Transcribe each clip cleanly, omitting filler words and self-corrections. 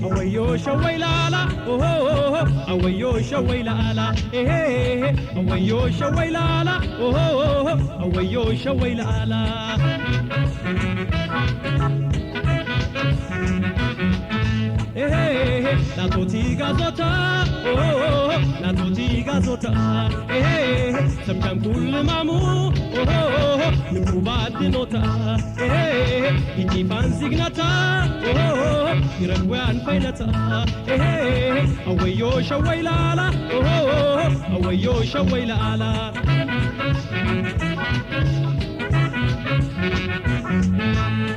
Awayo shawailala, oh, awayo shawailala, awayo shawailala, oh, awayo shawailala. La totiga zota, oh, la totiga zota, samjam kul mamu, oh, nubad nota, iti fansignata, oh, irakwan fainata, awayo shawailala, oh, awayo shawailala.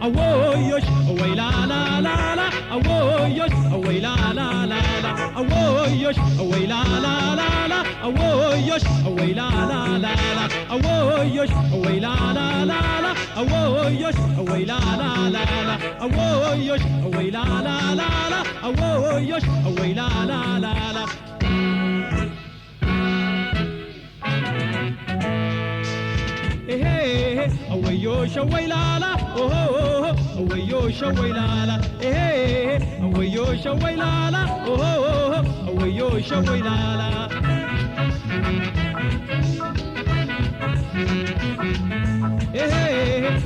Awoyosh, awayla la la la, awoyosh, awayla la la la, awoyosh, awayla la la la, awoyosh, awayla la la la, awoyosh, awayla la la la, awoyosh, awayla la la la, awoyosh, awayla la la la, awoyosh, awayla la la la. Awayo shawailala, oh, awayo shawailala, awayo shawailala, oh, awayo shawailala.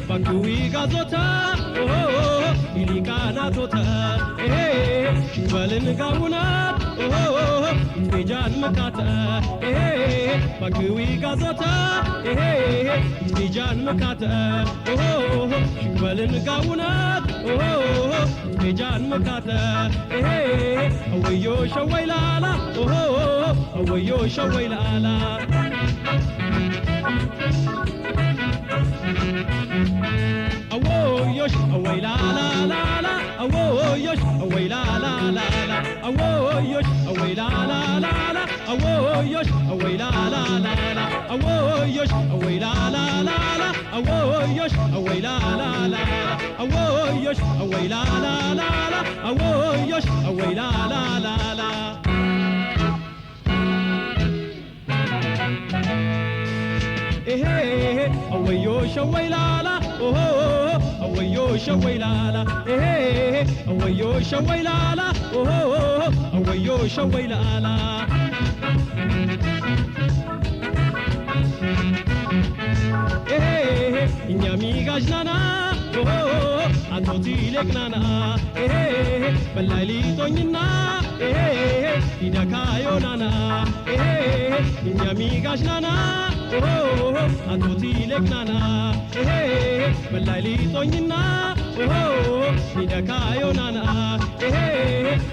Bakui gazota, oh, ilikana tota, shubalin gauna, oh, bejan makata, bakui gazota, bejan makata, oh, shubalin gauna, oh, bejan makata, awayo shawailala, oh, awayo shawailala. Awoyosh, awayla la la la, awoyosh, awayla la la la, awoyosh, awayla la la la, awoyosh, awayla la la la, awoyosh, awayla la la la, awoyosh, awayla la la la, awoyosh, awayla la la la, awoyosh, awayla la la la. Awayo shawailala, oh, awayo shawailala, awayo shawailala, oh, awayo shawailala. Inyamiga jnana, oh, atoti leknana, balali tonyina, idakayo nana, inyamiga jnana. Oh, atoti leknana, balali tonyina, oh, nidakayo nana,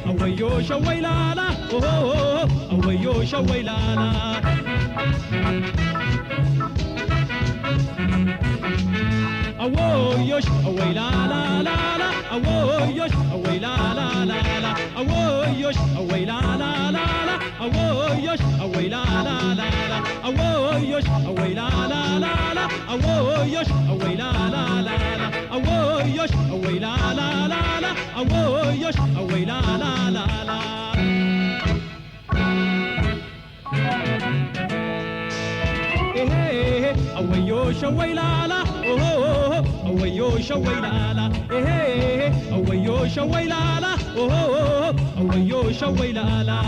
awayo shawailala, oh, awayo shawailala. Awoyosh, awayla la la la, awoyosh, awayla la la la, awoyosh, awayla la la la, awoyosh, awayla la la la, awoyosh, awayla la la la, awoyosh, awayla la la la, awoyosh, awayla la la la, awoyosh, awayla la la la. Awayo shawailala, oh, awayo shawailala, awayo shawailala, oh, awayo shawailala.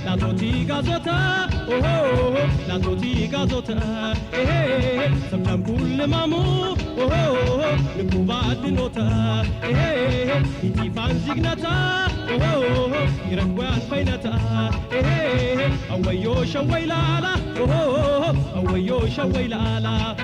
La totiga zota, oh, la totiga zota, samjam kul mamu, oh, nukubat nota, iti fansignata, oh, irakwan fainata, awayo shawailala, oh, awayo shawailala.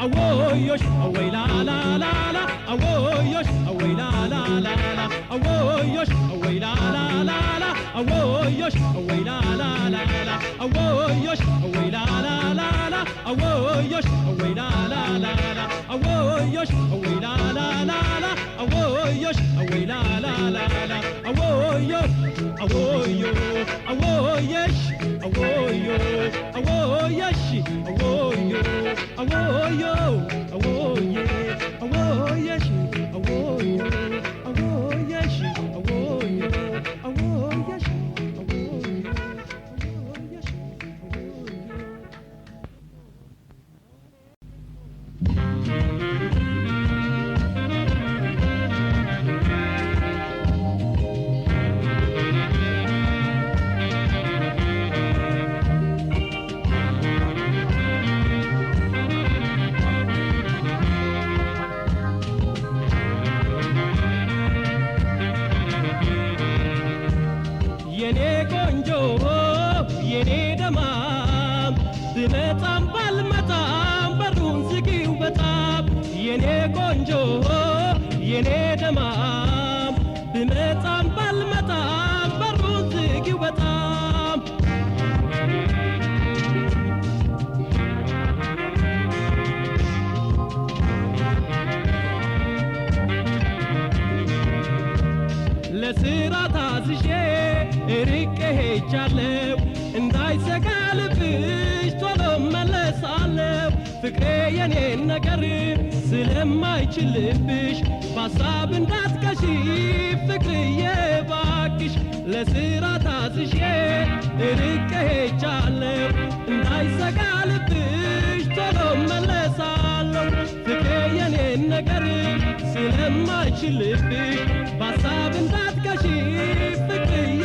Awoyosh, awayla la la la, awoyosh, awayla la la la, awoyosh, awayla la la la, awoyosh, awayla la la la, awoyosh, awayla la la la, awoyosh, awayla la la la, awoyosh, awayla la la la, awoyosh, awayla la la la, awoyo, awoyo, awoyo. አወየሽ አወዮ አወየሽ አወዮ አወዮ አወየ አወየሽ አወዮ አወየሽ አወዮ አወየሽ የኔ ቆንጆ የኔ ደማም ብመጣም ባልመጣም በሩን ዝጊው በጣም የኔ ቆንጆ የኔ ደማም ብመጣም ባልመጣም በሩን ዝጊው በጣም ለስራ ታዝዤ ርቄ ሄጃለሁ እንዳይሰጋ ልብሽ ቶሎ መለሳለሁ ፍቅሬ የኔን ነገር ስለማይችልብሽ በሀሳብ እንዳትቀሺ ፍቅርዬ ባክሽ ለስራ ታዝዤ ርቄ ሄጃለሁ እንዳይሰጋ ልብሽ ቶሎ መለሳለሁ ፍቅሬ የኔን ነገር ስለማይችልብሽ በሀሳብ እንዳትቀሺ ፍቅርዬ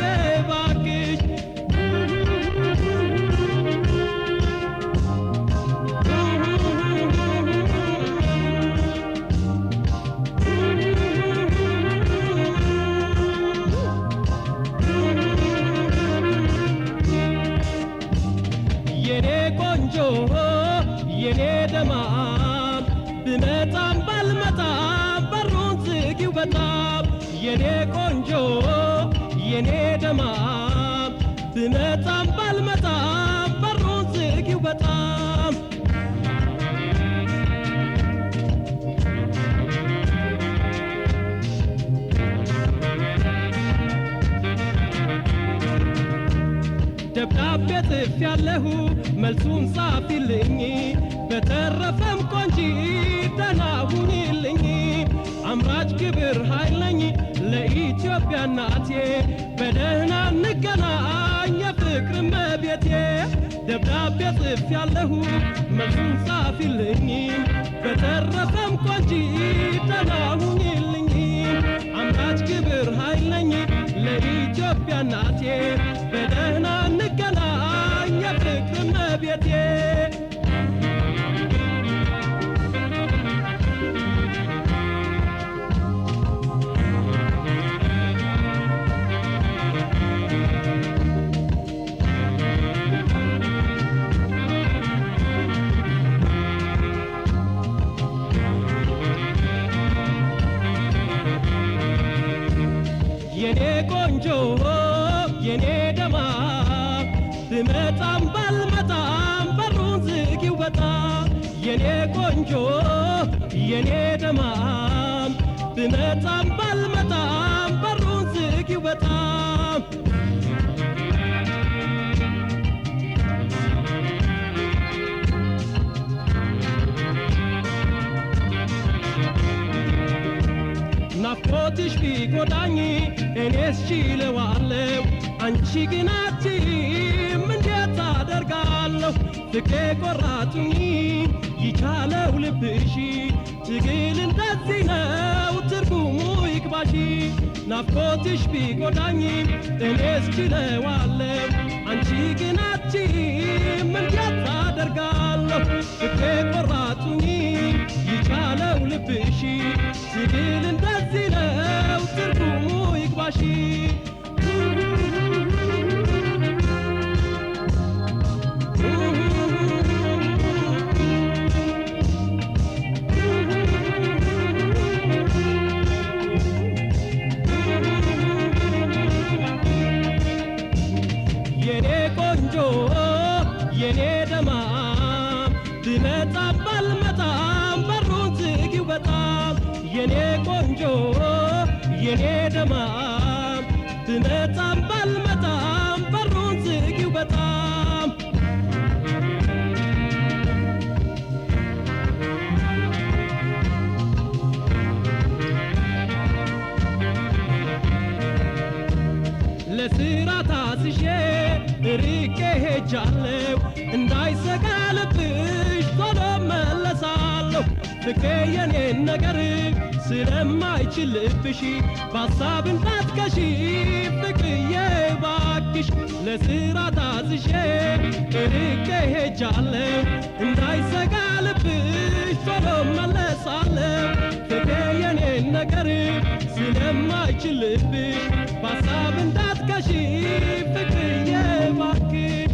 ባክሽ የኔ ቆንጆ የኔ ደማም ብመጣም ባልመጣም በሩን ዝጊው በጣም የኔ ቆንጆ የኔ ደማም ብመጣም ባልመጣም በሩን ዝጊው በጣም ደብዳቤ ጽፌያለሁ መልሱን ጻፊልኝ በተረፈም ቆንጂ ደህና ሁኚልኝ አምራች ክብር ኃይል ነኝ ለኢትዮጵያ እናቴ በደህና እንገናኝ የፍቅር እመቤቴ ደብዳቤ ጽፌያለሁ መልሱን ጻፊልኝ በተረፈም ቆንጂ ደህና ሁኚልኝ አምራች ክብር ኃይል ነኝ ለኢትዮጵያ እናቴ በደህና እንገናኝ የፍቅር እመቤቴ የኔ ቆንጆ የኔ ደማም ብመጣም ባልመጣም በሩን ዝጊው በጣም የኔ ቆንጆ የኔ ደማም ብመጣም ባልመጣም በሩን ዝጊው በጣም ናፍቆትሽ ቢጎዳኝ እኔስ ችለዋለሁ አንቺ ግን አትይም እንዴት አደርጋለሁ ፍቅሬ ቆራጡኝ ይቻለው ልብሽ ትግል እንደዚህ ነው ትርጉሙ ይግባሽ ናፍቆትሽ ቢጎዳኝ እኔስ ችለዋለሁ አንቺ ግን አትይም እንዴት አደርጋለሁ ፍቅሬ ቆራጡኝ ይቻለው ልብሽ ትግል እንደዚህ ነው ትርጉሙ ይግባሽ የኔ ቆንጆ የኔ ደማም ብመጣም ባልመጣም በሩን ዝጊው በጣም የኔ ቆንጆ የኔ ደማም ብመጣም ባልመጣም በሩን ዝጊው ለስራ ታስሼ ርቄ ሄጃለሁ እንዳይሰጋ ልብሽ ቶሎ መለሳለሁ ፍቅሬ የኔን ነገር ስለማይችልብሽ በሀሳብ እንዳትከሺ ፍቅርዬ ባክሽ ለስራ ታዝዤ ርቄ ሄጃለሁ እንዳይሰጋ ልብሽ ቶሎ መለሳለሁ ፍቅሬ የኔን ነገር ስለማይችልብሽ በሀሳብ እንዳትከሺ ፍቅርዬ ባክሽ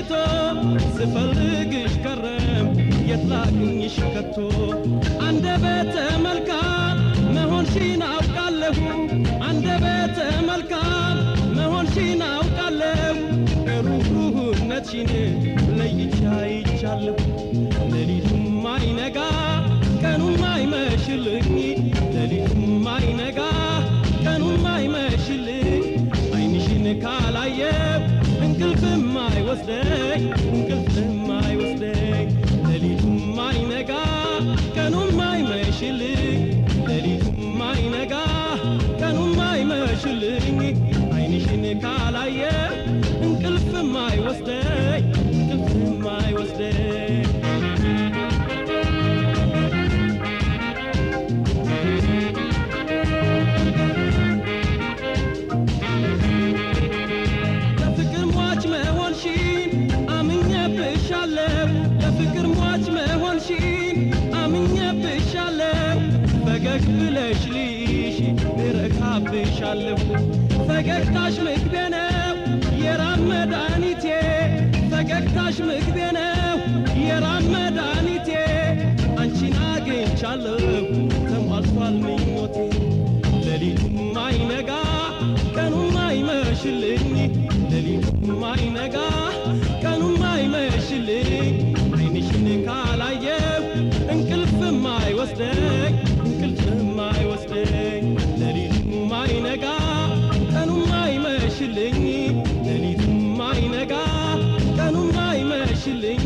መሽቶ ስፈልግሽ ከረም የት ላግኝሽ ከቶ አንደበተ መልካም መሆንሽን አውቃለሁ አንደበተ መልካም መሆንሽን አውቃለሁ ሩህሩህነትሽን ለይቼ አይቻለሁ ሌሊቱም አይነጋ ቀኑም አይመሽልኝ ሌሊቱም አይነጋ ቀኑም አይመሽልኝ ዓይንሽን ካላየው እንቅልፍም አይወስደኝ እንቅልፍም አይወስደኝ ሌሊቱም አይነጋ ቀኑም አይመሽልኝ ሌሊቱም አይነጋ ቀኑም አይመሽልኝ ዓይንሽን ካላየው እንቅልፍም አይወስደኝ እንቅልፍም አይወስደኝ ለፍቅር ሟች መሆንሽን አምኜብሻለሁ ለፍቅር ሟች መሆንሽን አምኜብሻለሁ ፈገግ ብለሽ ልይሽ እረካብሻለሁ ፈገግታሽ ምግቤ ነው የራብ መድኃኒቴ ፈገግታሽ ምግቤ ነው የራብ መድኃኒቴ አንቺን አግኝቻለሁ ተሟልቷል ምኞቴ ሌሊቱም አይነጋ ቀኑም አይመሽልኝ ሌሊቱም አይነጋ ቀኑም አይመሽልኝ ዓይንሽን ካላየው እንቅልፍም አይወስደኝ እንቅልፍም አይወስደኝ ሌሊቱም አይነጋ ቀኑም አይመሽልኝ ሌሊቱም አይነጋ ቀኑም አይመሽልኝ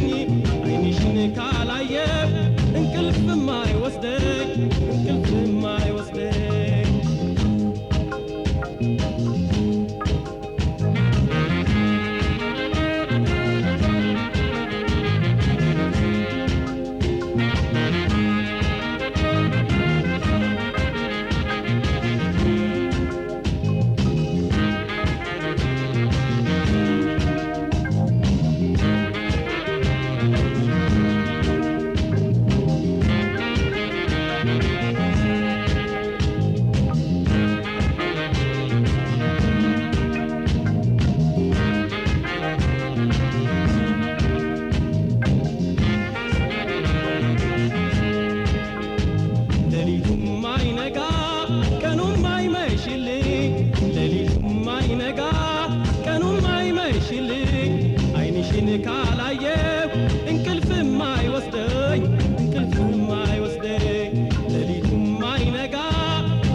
ዓይንሽን ካላየው እንቅልፍም አይወስደኝ እንቅልፍም አይወስደኝ ሌሊቱም አይነጋ ቀኑም አይመሽልኝ ሌሊቱም አይነጋ ቀኑም አይመሽልኝ ዓይንሽን ካላየው እንቅልፍም አይወስደኝ እንቅልፍም አይወስደኝ ሌሊቱም አይነጋ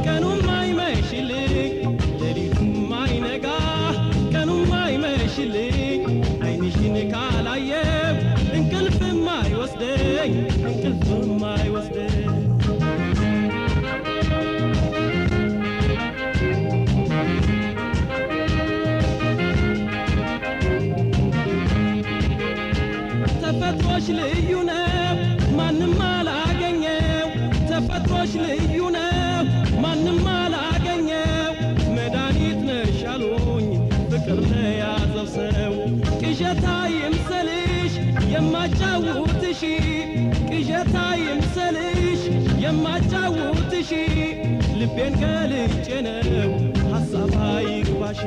ቀኑም አይመሽልኝ ሌሊቱም አይነጋ ቀኑም አይመሽልኝ ዓይንሽን ካላየው እንቅልፍም አይወስደኝ እንቅልፍም አይወስደኝ ተፈጥሮሽ ልዩ ነው ማንም አላገኘው ተፈጥሮሽ ልዩ ነው ማንም አላገኘው መድኃኒት ነሽ አሉኝ ፍቅር ለያዘው ሰው ቅዠታ ይምሰልሽ የማጫውትሽ ቅዠታ ይምሰልሽ የማጫውትሽ ልቤን ገልጬ ነው ሐሳብ አይግባሽ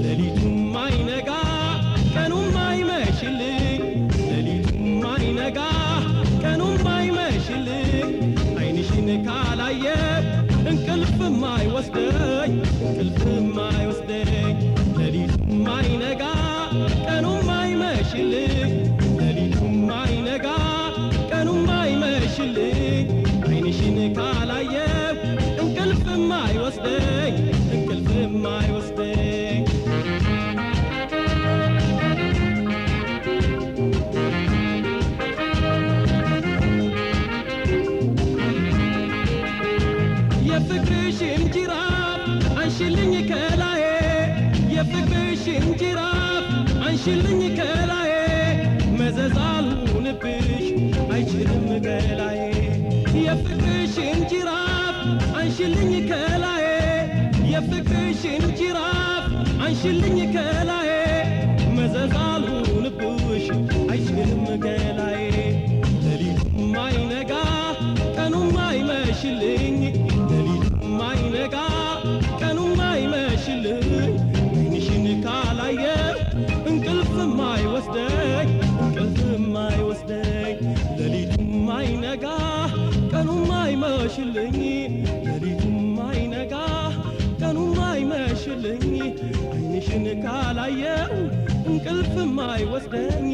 ሌሊቱም አይነጋ ቀኑም አይመሽልኝ ሌሊቱም አይነጋ ቀኑም አይመሽልኝ ዓይንሽን ካላየው እንቅልፍም አይወስደኝ እንቅልፍም አይወስደኝ ሌሊቱም አይነጋ ቀኑም አይመሽልኝ ሌሊቱም አይነጋ ቀኑም አይመሽልኝ ዓይንሽን ካላየው እንቅልፍም አይወስደኝ እንቅልፍም አይወስደኝ የፍቅርሽን ጅራፍ አንሽልኝ ከላዬ የፍቅርሽን ጅራፍ አንሽልኝ ከላዬ መዘዝ አልሁንብሽ አይችልም ገላዬ የፍቅርሽን ጅራፍ አንሽልኝ ከላዬ የፍቅርሽን ጅራፍ አንሽልኝ ከላዬ መዘዝ አልሁንብሽ አይችልም ገላዬ ሌሊቱም አይነጋ ቀኑም አይመሽልኝ ሌሊቱም አይነጋ ቀኑም አይመሽልኝ ዓይንሽን ካላየው እንቅልፍም አይወስደኝ ድረሽልኝ ዓይንሽን ካላየው እንቅልፍም አይወስደኝ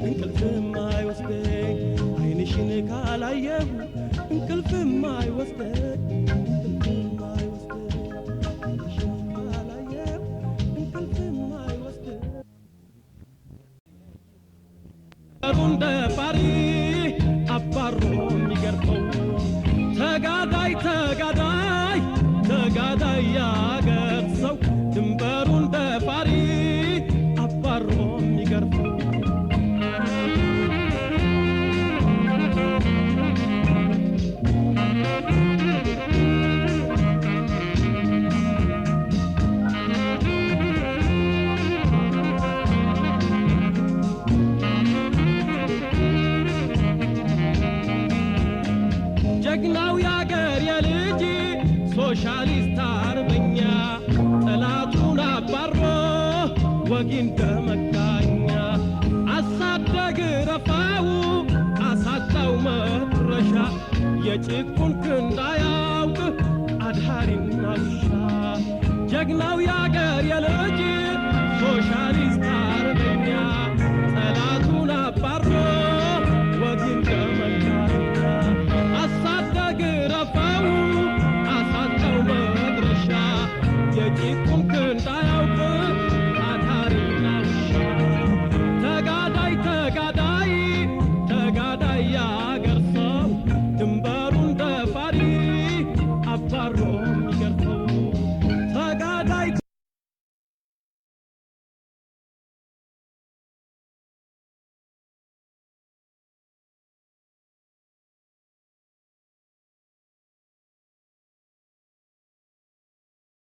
እንቅልፍም አይወስደኝ ዓይንሽን ካላየው እንቅልፍም አይወስደኝ እንቅልፍም አይወስደኝ ዓይንሽን ካላየው እንቅልፍም አይወስደኝ እንደ ፋሪ አባሮ የሚገርፈው ተጋዳይ ተጋዳይ ተጋዳይ ያገር ሰው ድንበሩ እንደ ፋሪ አባሮ የሚገርፈው ጀግናው ያገር የልጅ ሶሻሊስት አርበኛ ጠላቱን አባሮ ወጊን ደመጋኛ አሳደግ ረፋው አሳጣው መድረሻ የጭቁን ክንድ አያውቅ አድሃሪና ውሻ ጀግናው ያገር የልጅ ሶሻሊስት አርበኛ